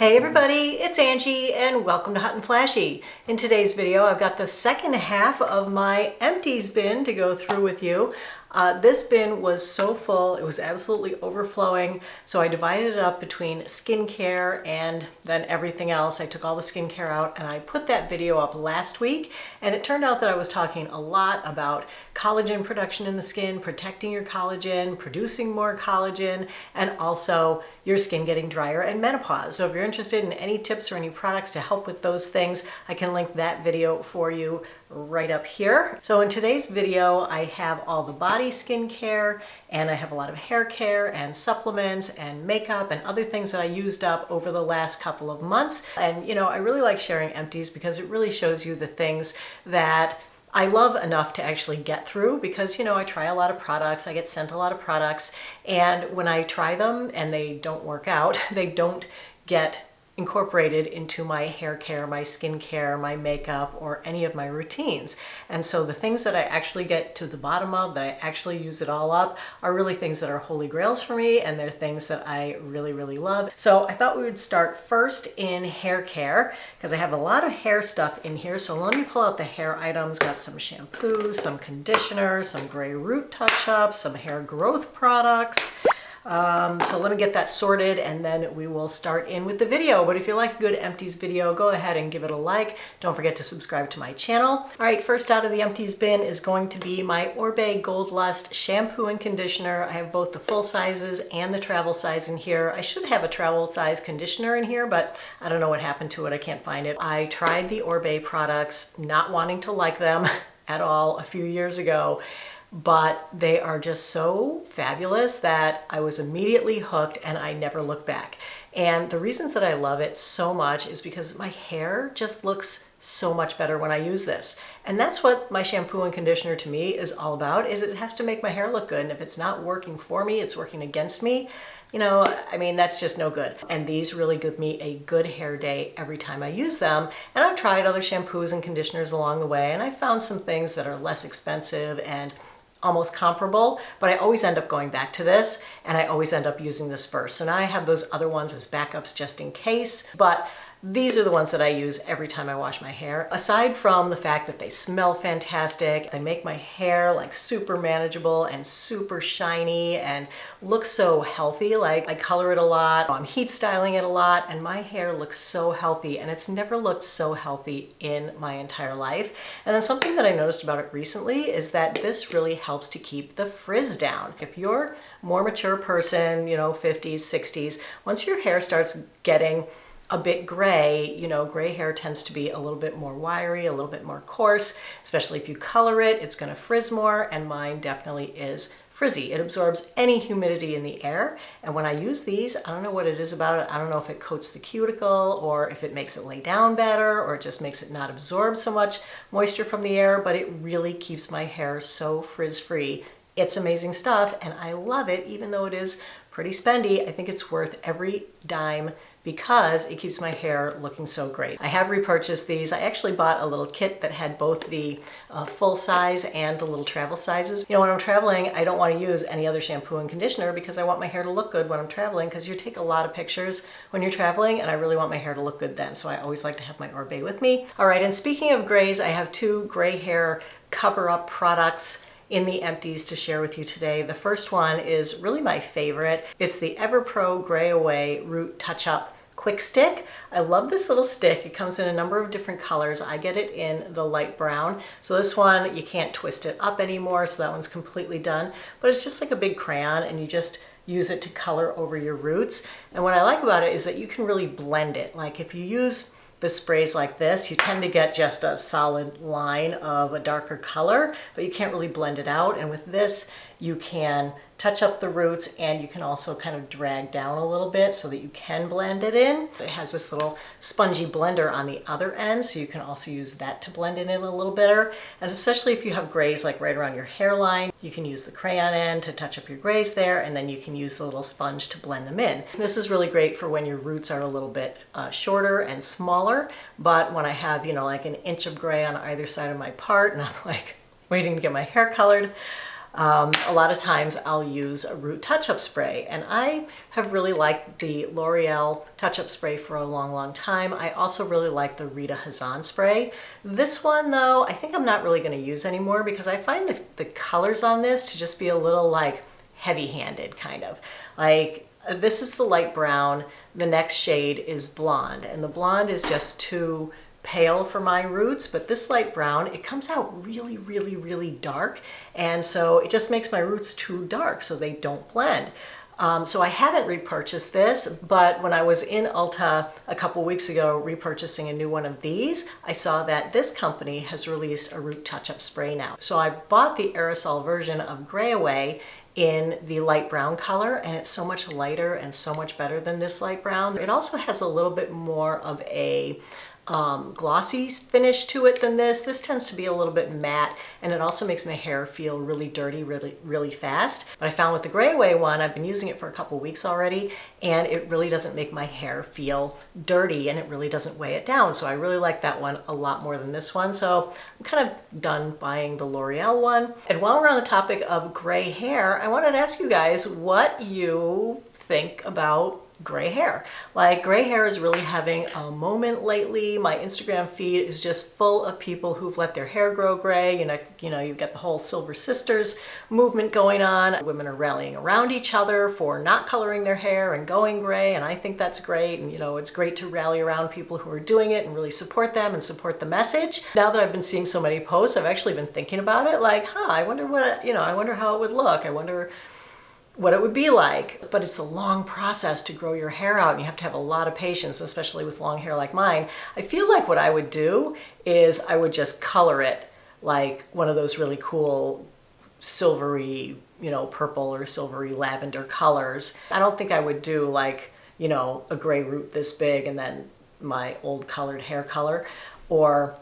Hey everybody, it's Angie and welcome to Hot and Flashy. In today's video, I've got the second half of my empties bin to go through with you. This bin was so full, it was absolutely overflowing, so I divided it up between skincare and then everything else. I took all the skincare out and I put that video up last week, and it turned out that I was talking a lot about collagen production in the skin, protecting your collagen, producing more collagen, and also your skin getting drier and menopause. So if you're interested in any tips or any products to help with those things, I can link that video for you right up here. So in today's video, I have all the body skincare, and I have a lot of hair care and supplements and makeup and other things that I used up over the last couple of months. And you know, I really like sharing empties because it really shows you the things that I love enough to actually get through, because you know, I try a lot of products, I get sent a lot of products, and when I try them and they don't work out, they don't get incorporated into my hair care, my skincare, my makeup, or any of my routines. And so the things that I actually get to the bottom of, that I actually use it all up, are really things that are holy grails for me, and they're things that I really, really love. So I thought we would start first in hair care, because I have a lot of hair stuff in here. So let me pull out the hair items. Got some shampoo, some conditioner, some gray root touch-up, some hair growth products. So let me get that sorted and then we will start in with the video. But if you like a good empties video, go ahead and give it a like. Don't forget to subscribe to my channel. All right, first out of the empties bin is going to be my Orbe Gold Lust shampoo and conditioner. I have both the full sizes and the travel size in here. I should have a travel size conditioner in here, but I don't know what happened to it. I can't find it. I tried the Orbe products, not wanting to like them at all a few years ago, but they are just so fabulous that I was immediately hooked and I never looked back. And the reasons that I love it so much is because my hair just looks so much better when I use this. And that's what my shampoo and conditioner to me is all about, is it has to make my hair look good. And if it's not working for me, it's working against me. You know, I mean, that's just no good. And these really give me a good hair day every time I use them. And I've tried other shampoos and conditioners along the way, and I found some things that are less expensive and almost comparable, but I always end up going back to this, and I always end up using this first. So now I have those other ones as backups just in case, but these are the ones that I use every time I wash my hair. Aside from the fact that they smell fantastic, they make my hair like super manageable and super shiny and look so healthy. Like, I color it a lot, I'm heat styling it a lot, and my hair looks so healthy, and it's never looked so healthy in my entire life. And then something that I noticed about it recently is that this really helps to keep the frizz down. If you're a more mature person, you know, 50s, 60s, once your hair starts getting a bit gray, you know, gray hair tends to be a little bit more wiry, a little bit more coarse, especially if you color it, it's gonna frizz more, and mine definitely is frizzy. It absorbs any humidity in the air, and when I use these, I don't know what it is about it. I don't know if it coats the cuticle or if it makes it lay down better or it just makes it not absorb so much moisture from the air, but it really keeps my hair so frizz-free. It's amazing stuff, and I love it, even though it is pretty spendy. I think it's worth every dime because it keeps my hair looking so great. I have repurchased these. I actually bought a little kit that had both the full size and the little travel sizes. You know, when I'm traveling, I don't want to use any other shampoo and conditioner because I want my hair to look good when I'm traveling, because you take a lot of pictures when you're traveling, and I really want my hair to look good then. So I always like to have my Orbe with me. All right, and speaking of grays, I have two gray hair cover-up products in the empties to share with you today. The first one is really my favorite. It's the EverPro Gray Away Root Touch-Up Quick Stick. I love this little stick. It comes in a number of different colors. I get it in the light brown. So this one, you can't twist it up anymore, so that one's completely done. But it's just like a big crayon, and you just use it to color over your roots. And what I like about it is that you can really blend it. Like if you use the sprays like this, you tend to get just a solid line of a darker color, but you can't really blend it out. And with this, you can touch up the roots, and you can also kind of drag down a little bit so that you can blend it in. It has this little spongy blender on the other end, so you can also use that to blend it in a little better. And especially if you have grays like right around your hairline, you can use the crayon end to touch up your grays there, and then you can use the little sponge to blend them in. This is really great for when your roots are a little bit shorter and smaller, but when I have, you know, like an inch of gray on either side of my part, and I'm like waiting to get my hair colored, a lot of times I'll use a root touch-up spray, and I have really liked the L'Oreal touch-up spray for a long time. I also really like the Rita Hazan spray. This one though, I think I'm not really going to use anymore because I find the colors on this to just be a little like heavy-handed kind of. Like this is the light brown, the next shade is blonde, and the blonde is just too pale for my roots, but this light brown, it comes out really dark, and so it just makes my roots too dark so they don't blend. So I haven't repurchased this, but when I was in Ulta a couple weeks ago repurchasing a new one of these, I saw that this company has released a root touch-up spray now. So I bought the aerosol version of Grail in the light brown color, and it's so much lighter and so much better than this light brown. It also has a little bit more of a glossy finish to it than this. This tends to be a little bit matte, and it also makes my hair feel really dirty really fast. But I found with the Grail one, I've been using it for a couple weeks already, and it really doesn't make my hair feel dirty, and it really doesn't weigh it down. So I really like that one a lot more than this one. So I'm kind of done buying the L'Oreal one. And while we're on the topic of gray hair, I wanted to ask you guys what you think about gray hair. Like, gray hair is really having a moment lately. My Instagram feed is just full of people who've let their hair grow gray. You've got the whole Silver Sisters movement going on. Women are rallying around each other for not coloring their hair and going gray, and I think that's great. And it's great to rally around people who are doing it and really support them and support the message. Now that I've been seeing so many posts, I've actually been thinking about it, like, I wonder I wonder how it would look. I wonder what it would be like. But it's a long process to grow your hair out, and you have to have a lot of patience, especially with long hair like mine. I feel like what I would do is I would just color it like one of those really cool silvery, purple or silvery lavender colors. I don't think I would do like, a gray root this big and then my old colored hair color, or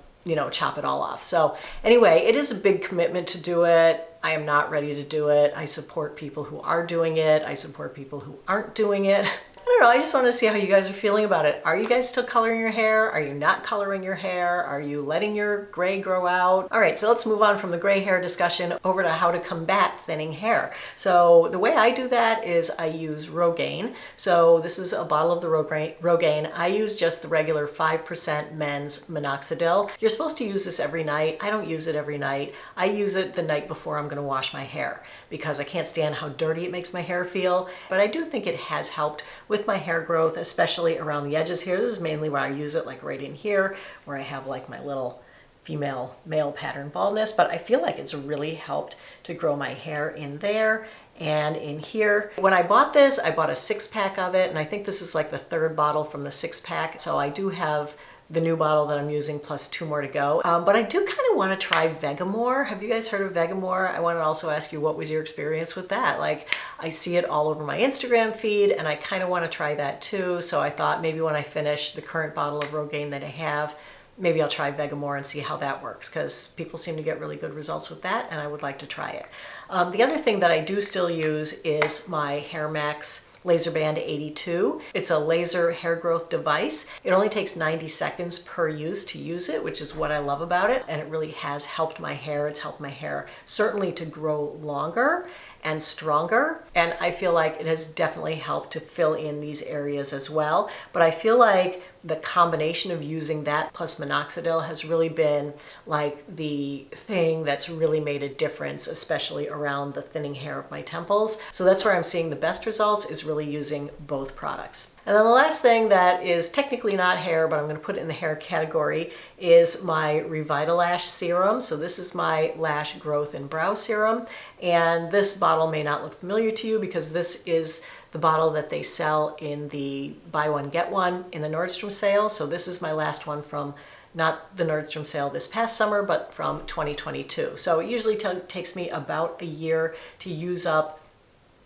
chop it all off. So anyway, it is a big commitment to do it. I am not ready to do it. I support people who are doing it. I support people who aren't doing it. I don't know, I just wanted to see how you guys are feeling about it. Are you guys still coloring your hair? Are you not coloring your hair? Are you letting your gray grow out? All right, so let's move on from the gray hair discussion over to how to combat thinning hair. So the way I do that is I use Rogaine. So this is a bottle of the Rogaine. I use just the regular 5% men's minoxidil. You're supposed to use this every night. I don't use it every night. I use it the night before I'm gonna wash my hair because I can't stand how dirty it makes my hair feel. But I do think it has helped with my hair growth, especially around the edges here. This is mainly where I use it, like right in here, where I have like my little female male pattern baldness, but I feel like it's really helped to grow my hair in there and in here. When I bought this, I bought a 6-pack of it, and I think this is like the 3rd bottle from the 6-pack. So I do have the new bottle that I'm using plus 2 more to go. But I do kind of want to try Vegamore. Have you guys heard of Vegamore? I want to also ask you, what was your experience with that? Like, I see it all over my Instagram feed, and I kind of want to try that too. So I thought maybe when I finish the current bottle of Rogaine that I have, maybe I'll try Vegamore and see how that works, because people seem to get really good results with that, and I would like to try it. The other thing that I do still use is my Hair Max Laser Band 82. It's a laser hair growth device. It only takes 90 seconds per use to use it, which is what I love about it. And it really has helped my hair. It's helped my hair certainly to grow longer and stronger. And I feel like it has definitely helped to fill in these areas as well. But I feel like the combination of using that plus minoxidil has really been like the thing that's really made a difference, especially around the thinning hair of my temples. So that's where I'm seeing the best results, is really using both products. And then the last thing that is technically not hair, but I'm going to put it in the hair category, is my Revitalash serum. So this is my lash growth and brow serum. And this bottle may not look familiar to you because this is the bottle that they sell in the buy one get one in the Nordstrom sale. So this is my last one from not the Nordstrom sale this past summer, but from 2022. So it usually takes me about a year to use up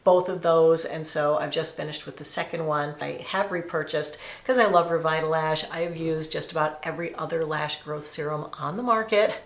both of those, and so I've just finished with the second one. I have repurchased because I love Revitalash. I have used just about every other lash growth serum on the market.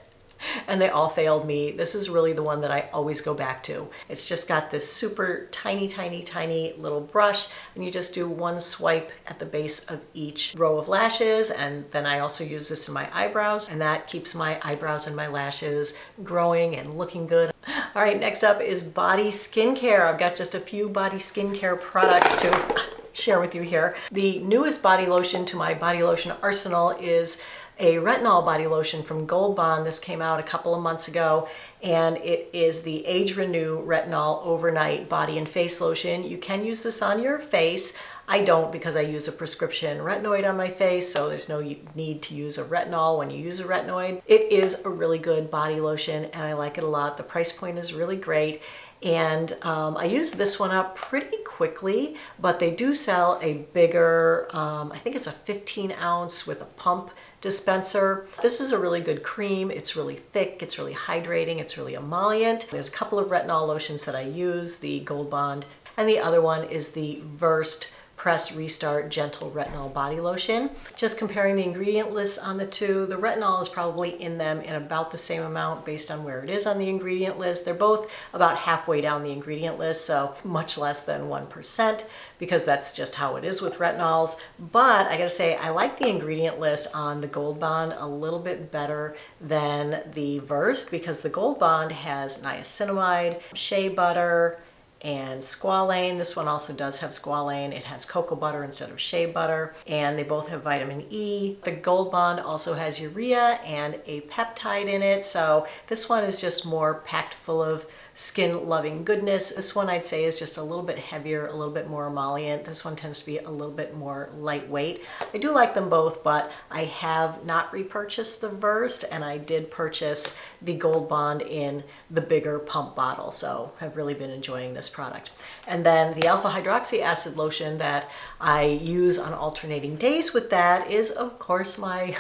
and they all failed me. This is really the one that I always go back to. It's just got this super tiny, tiny, tiny little brush, and you just do one swipe at the base of each row of lashes, and then I also use this in my eyebrows, and that keeps my eyebrows and my lashes growing and looking good. All right, next up is body skincare. I've got just a few body skincare products to share with you here. The newest body lotion to my body lotion arsenal is a retinol body lotion from Gold Bond. This came out a couple of months ago, and it is the Age Renew Retinol Overnight Body and Face Lotion. You can use this on your face. I don't, because I use a prescription retinoid on my face, so there's no need to use a retinol when you use a retinoid. It is a really good body lotion, and I like it a lot. The price point is really great. And I used this one up pretty quickly, but they do sell a bigger, I think it's a 15 ounce with a pump dispenser. This is a really good cream. It's really thick, it's really hydrating, it's really emollient. There's a couple of retinol lotions that I use, the Gold Bond, and the other one is the Versed Press Restart Gentle Retinol Body Lotion. Just comparing the ingredient list on the two, the retinol is probably in them in about the same amount based on where it is on the ingredient list. They're both about halfway down the ingredient list, so much less than 1%, because that's just how it is with retinols. But I gotta say, I like the ingredient list on the Gold Bond a little bit better than the Versed, because the Gold Bond has niacinamide, shea butter, and squalane. This one also does have squalane. It has cocoa butter instead of shea butter, and they both have vitamin E. The Gold Bond also has urea and a peptide in it, so this one is just more packed full of skin-loving goodness. This one I'd say is just a little bit heavier, a little bit more emollient. This one tends to be a little bit more lightweight. I do like them both, but I have not repurchased the Versed, and I did purchase the Gold Bond in the bigger pump bottle, so I've really been enjoying this product. And then the alpha hydroxy acid lotion that I use on alternating days with that is, of course, my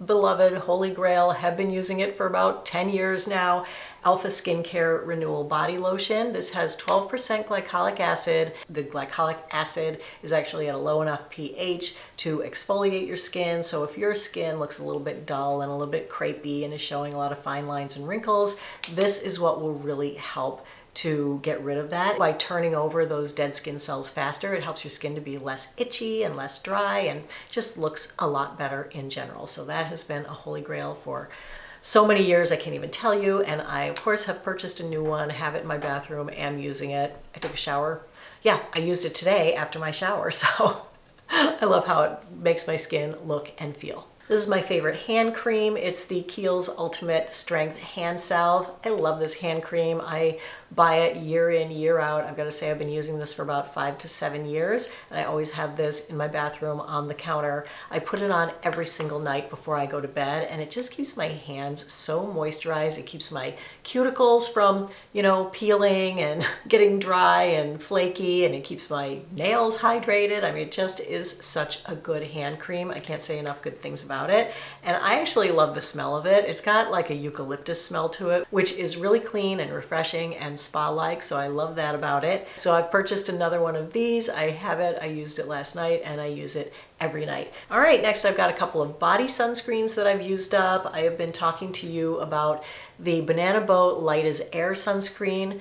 beloved Holy Grail. Have been using it for about 10 years now. Alpha Skincare Renewal Body Lotion. This has 12% glycolic acid. The glycolic acid is actually at a low enough pH to exfoliate your skin. So if your skin looks a little bit dull and a little bit crepey and is showing a lot of fine lines and wrinkles, this is what will really help to get rid of that. By turning over those dead skin cells faster, it helps your skin to be less itchy and less dry, and just looks a lot better in general. So that has been a holy grail for so many years, I can't even tell you. And I, of course, have purchased a new one, have it in my bathroom, am using it. I took a shower. Yeah, I used it today after my shower, so I love how it makes my skin look and feel. This is my favorite hand cream. It's the Kiehl's Ultimate Strength Hand Salve. I love this hand cream. I buy it year in, year out. I've got to say I've been using this for about 5 to 7 years, and I always have this in my bathroom on the counter. I put it on every single night before I go to bed, and it just keeps my hands so moisturized. It keeps my cuticles from, peeling and getting dry and flaky, and it keeps my nails hydrated. I mean, it just is such a good hand cream. I can't say enough good things about it. And I actually love the smell of it. It's got like a eucalyptus smell to it, which is really clean and refreshing and spa-like, so I love that about it. So I've purchased another one of these. I have it, I used it last night, and I use it every night. All right, next I've got a couple of body sunscreens that I've used up. I have been talking to you about the Banana Boat Light as Air sunscreen.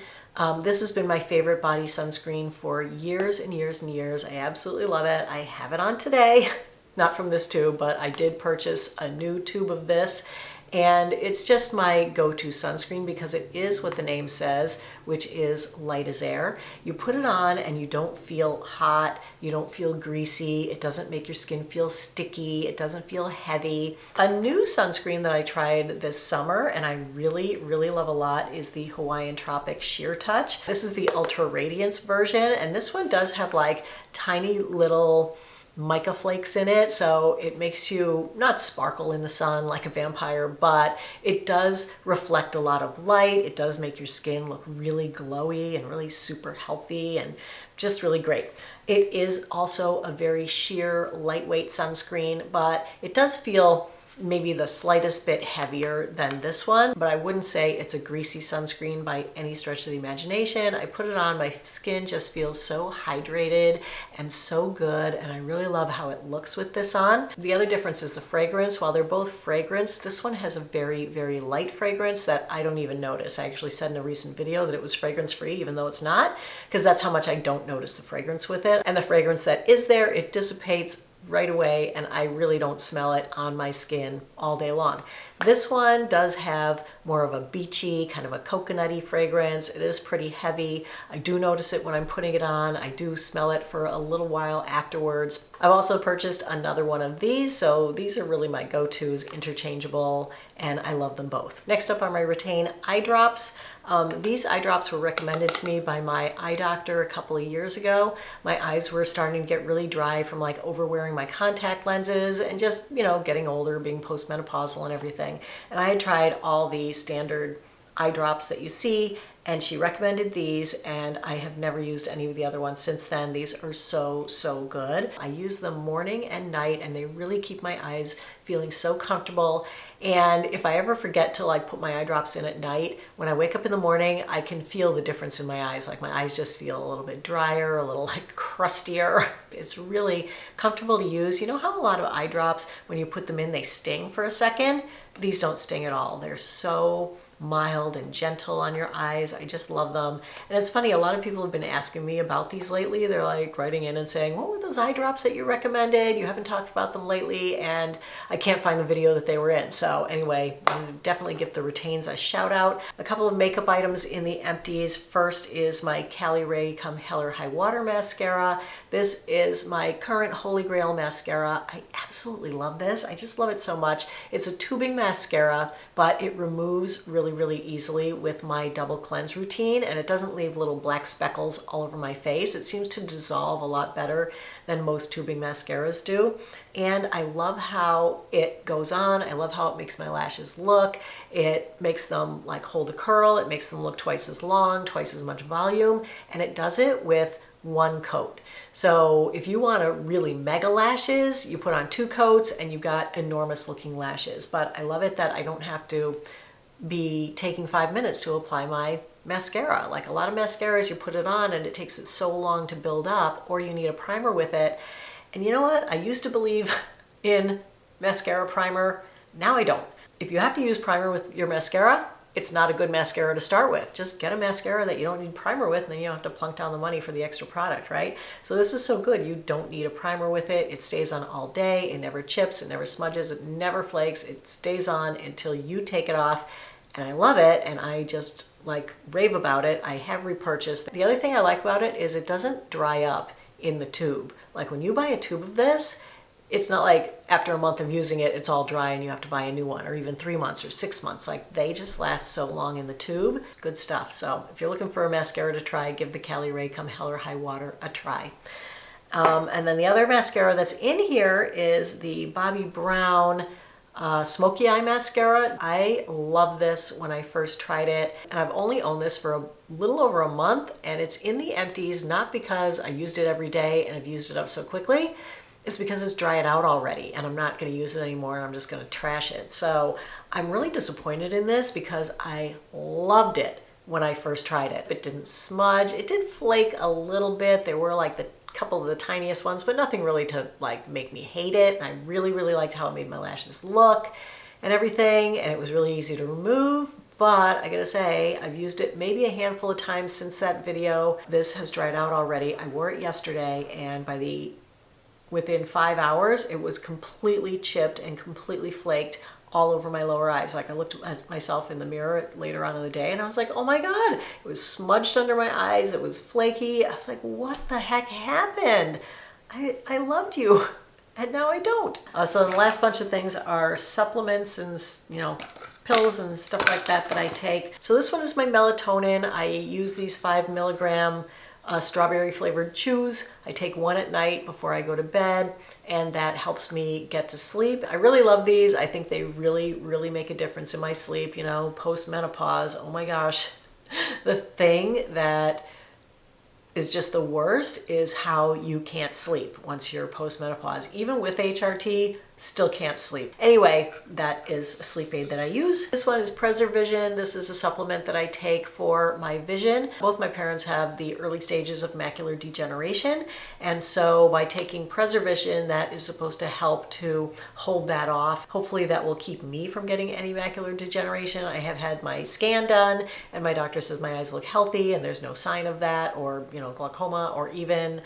This has been my favorite body sunscreen for years and years and years. I absolutely love it. I have it on today. Not from this tube, but I did purchase a new tube of this, and it's just my go-to sunscreen because it is what the name says, which is light as air. You put it on and you don't feel hot, you don't feel greasy, it doesn't make your skin feel sticky, it doesn't feel heavy. A new sunscreen that I tried this summer and I really, really love a lot is the Hawaiian Tropic Sheer Touch. This is the Ultra Radiance version, and this one does have like tiny little mica flakes in it, so it makes you not sparkle in the sun like a vampire, but it does reflect a lot of light. It does make your skin look really glowy and really super healthy and just really great. It is also a very sheer, lightweight sunscreen, but it does feel maybe the slightest bit heavier than this one, but I wouldn't say it's a greasy sunscreen by any stretch of the imagination. I put it on, my skin just feels so hydrated and so good, and I really love how it looks with this on. The other difference is the fragrance. While they're both fragrance, this one has a very, very light fragrance that I don't even notice. I actually said in a recent video that it was fragrance free, even though it's not, because that's how much I don't notice the fragrance with it. And the fragrance that is there, it dissipates right away, and I really don't smell it on my skin all day long. This one does have more of a beachy, kind of a coconutty fragrance. It is pretty heavy. I do notice it when I'm putting it on. I do smell it for a little while afterwards. I've also purchased another one of these, so these are really my go-tos, interchangeable, and I love them both. Next up are my Retain eye drops. These eye drops were recommended to me by my eye doctor a couple of years ago. My eyes were starting to get really dry from like overwearing my contact lenses and just, you know, getting older, being postmenopausal and everything. And I had tried all the standard eye drops that you see, and she recommended these, and I have never used any of the other ones since then. These are so, so good. I use them morning and night, and they really keep my eyes feeling so comfortable. And if I ever forget to like put my eye drops in at night, when I wake up in the morning, I can feel the difference in my eyes. Like my eyes just feel a little bit drier, a little like crustier. It's really comfortable to use. You know how a lot of eye drops, when you put them in, they sting for a second? These don't sting at all. They're so mild and gentle on your eyes. I just love them. And it's funny, a lot of people have been asking me about these lately. They're like writing in and saying, what were those eye drops that you recommended? You haven't talked about them lately, and I can't find the video that they were in. So anyway, I'm gonna definitely give the Retains a shout out. A couple of makeup items in the Empties. First is my Cali Ray Come Hell or High Water mascara. This is my current Holy Grail mascara. I absolutely love this. I just love it so much. It's a tubing mascara, but it removes really easily with my double cleanse routine, and it doesn't leave little black speckles all over my face. It seems to dissolve a lot better than most tubing mascaras do. And I love how it goes on. I love how it makes my lashes look. It makes them like hold a curl. It makes them look twice as long, twice as much volume, and it does it with one coat. So if you want to really mega lashes, you put on 2 coats and you've got enormous looking lashes. But I love it that I don't have to be taking 5 minutes to apply my mascara. Like a lot of mascaras, you put it on and it takes it so long to build up, or you need a primer with it. And you know what? I used to believe in mascara primer. Now I don't. If you have to use primer with your mascara, it's not a good mascara to start with. Just get a mascara that you don't need primer with, and then you don't have to plunk down the money for the extra product, right? So this is so good. You don't need a primer with it. It stays on all day. It never chips. It never smudges. It never flakes. It stays on until you take it off. And I love it, and I just like rave about it. I have repurchased. The other thing I like about it is it doesn't dry up in the tube. Like when you buy a tube of this, it's not like after a month of using it, it's all dry and you have to buy a new one, or even 3 months or 6 months. Like they just last so long in the tube. Good stuff. So if you're looking for a mascara to try, give the Cali Ray Come Hell or High Water a try. And then the other mascara that's in here is the Bobbi Brown Smoky Eye Mascara. I love this when I first tried it, and I've only owned this for a little over a month, and it's in the Empties, not because I used it every day and I've used it up so quickly. It's because it's dried out already and I'm not going to use it anymore, and I'm just going to trash it. So I'm really disappointed in this because I loved it when I first tried it. It didn't smudge. It did flake a little bit. There were like the couple of the tiniest ones, but nothing really to like make me hate it. And I really liked how it made my lashes look and everything, and it was really easy to remove. But I gotta say, I've used it maybe a handful of times since that video. This has dried out already. I wore it yesterday, and within 5 hours, it was completely chipped and completely flaked all over my lower eyes. Like I looked at myself in the mirror later on in the day and I was like, oh my God, it was smudged under my eyes. It was flaky. I was like, what the heck happened? I loved you and now I don't. So the last bunch of things are supplements and, you know, pills and stuff like that that I take. So this one is my melatonin. I use these 5 milligram strawberry flavored chews. I take one at night before I go to bed, and that helps me get to sleep. I really love these. I think they really make a difference in my sleep. You know, post-menopause, oh my gosh, the thing that is just the worst is how you can't sleep once you're postmenopause. Even with HRT, still can't sleep. Anyway, that is a sleep aid that I use. This one is Preservision. This is a supplement that I take for my vision. Both my parents have the early stages of macular degeneration, and so by taking Preservision, that is supposed to help to hold that off. Hopefully that will keep me from getting any macular degeneration. I have had my scan done, and my doctor says my eyes look healthy and there's no sign of that, or glaucoma, or even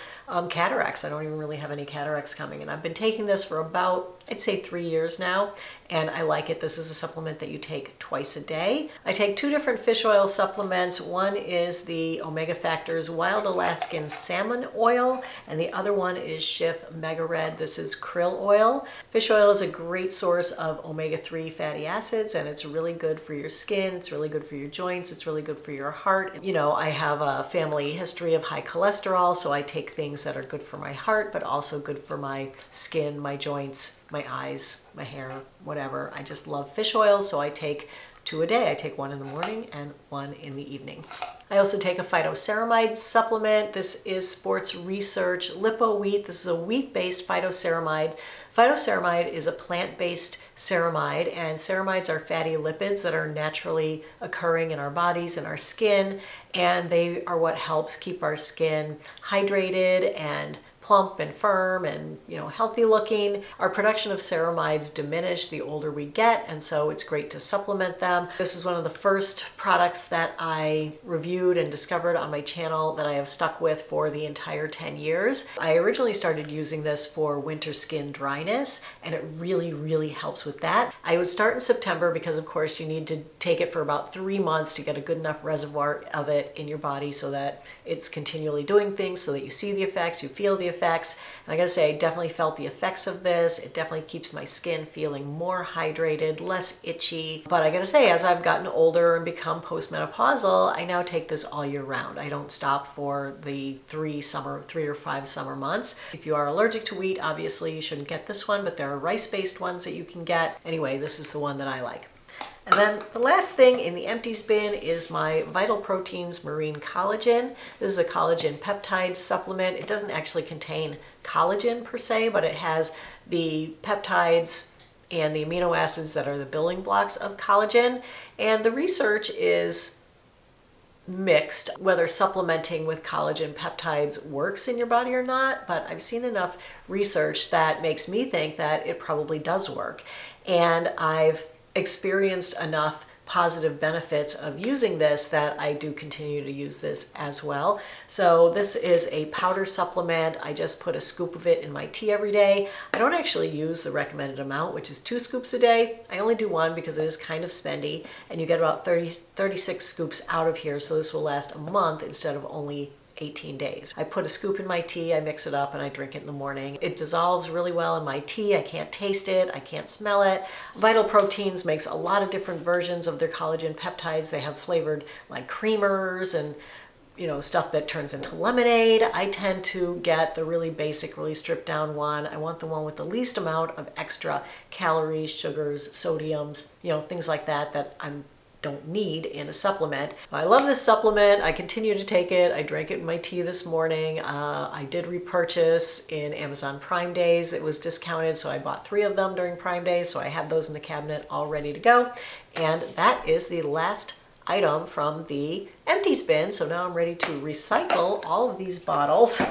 cataracts. I don't even really have any cataracts coming, and I've been taking this for about, I'd say, 3 years now, and I like it. This is a supplement that you take twice a day. I take 2 different fish oil supplements. One is the Omega Factors Wild Alaskan Salmon Oil, and the other one is Schiff Mega Red. This is krill oil. Fish oil is a great source of omega-3 fatty acids, and it's really good for your skin. It's really good for your joints. It's really good for your heart. I have a family history of high cholesterol, so I take things that are good for my heart, but also good for my skin, my joints, my eyes, my hair, whatever. I just love fish oil, so I take 2 a day. I take 1 in the morning and 1 in the evening. I also take a phytoceramide supplement. This is Sports Research Lipo Wheat. This is a wheat-based phytoceramide. Phytoceramide is a plant-based ceramide, and ceramides are fatty lipids that are naturally occurring in our bodies and our skin, and they are what helps keep our skin hydrated and plump and firm and healthy looking. Our production of ceramides diminish the older we get, and so it's great to supplement them. This is one of the first products that I reviewed and discovered on my channel that I have stuck with for the entire 10 years. I originally started using this for winter skin dryness, and it really helps with that. I would start in September because of course you need to take it for about 3 months to get a good enough reservoir of it in your body so that it's continually doing things, so that you see the effects, you feel the effects. And I gotta say, I definitely felt the effects of this. It definitely keeps my skin feeling more hydrated, less itchy. But I gotta say, as I've gotten older and become postmenopausal, I now take this all year round. I don't stop for the 3 or 5 summer months. If you are allergic to wheat, obviously you shouldn't get this one, but there are rice-based ones that you can get. Anyway, this is the one that I like. And then the last thing in the Empties bin is my Vital Proteins Marine Collagen. This is a collagen peptide supplement. It doesn't actually contain collagen per se, but it has the peptides and the amino acids that are the building blocks of collagen. And the research is mixed whether supplementing with collagen peptides works in your body or not, but I've seen enough research that makes me think that it probably does work. And I've experienced enough positive benefits of using this that I do continue to use this as well. So this is a powder supplement. I just put a scoop of it in my tea every day. I don't actually use the recommended amount, which is 2 scoops a day. I only do 1 because it is kind of spendy, and you get about 36 scoops out of here, so this will last a month instead of only 18 days. I put a scoop in my tea, I mix it up, and I drink it in the morning. It dissolves really well in my tea. I can't taste it, I can't smell it. Vital Proteins makes a lot of different versions of their collagen peptides. They have flavored like creamers and stuff that turns into lemonade. I tend to get the really basic, really stripped down one. I want the one with the least amount of extra calories, sugars, sodiums, things like that I don't need in a supplement. I love this supplement. I continue to take it. I drank it in my tea this morning. I did repurchase in Amazon Prime Days. It was discounted, so I bought 3 of them during Prime Days, so I have those in the cabinet all ready to go. And that is the last item from the Empties bin. So now I'm ready to recycle all of these bottles.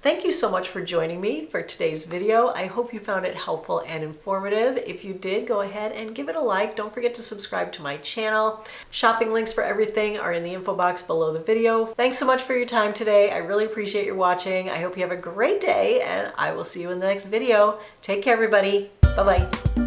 Thank you so much for joining me for today's video. I hope you found it helpful and informative. If you did, go ahead and give it a like. Don't forget to subscribe to my channel. Shopping links for everything are in the info box below the video. Thanks so much for your time today. I really appreciate your watching. I hope you have a great day, and I will see you in the next video. Take care, everybody. Bye-bye.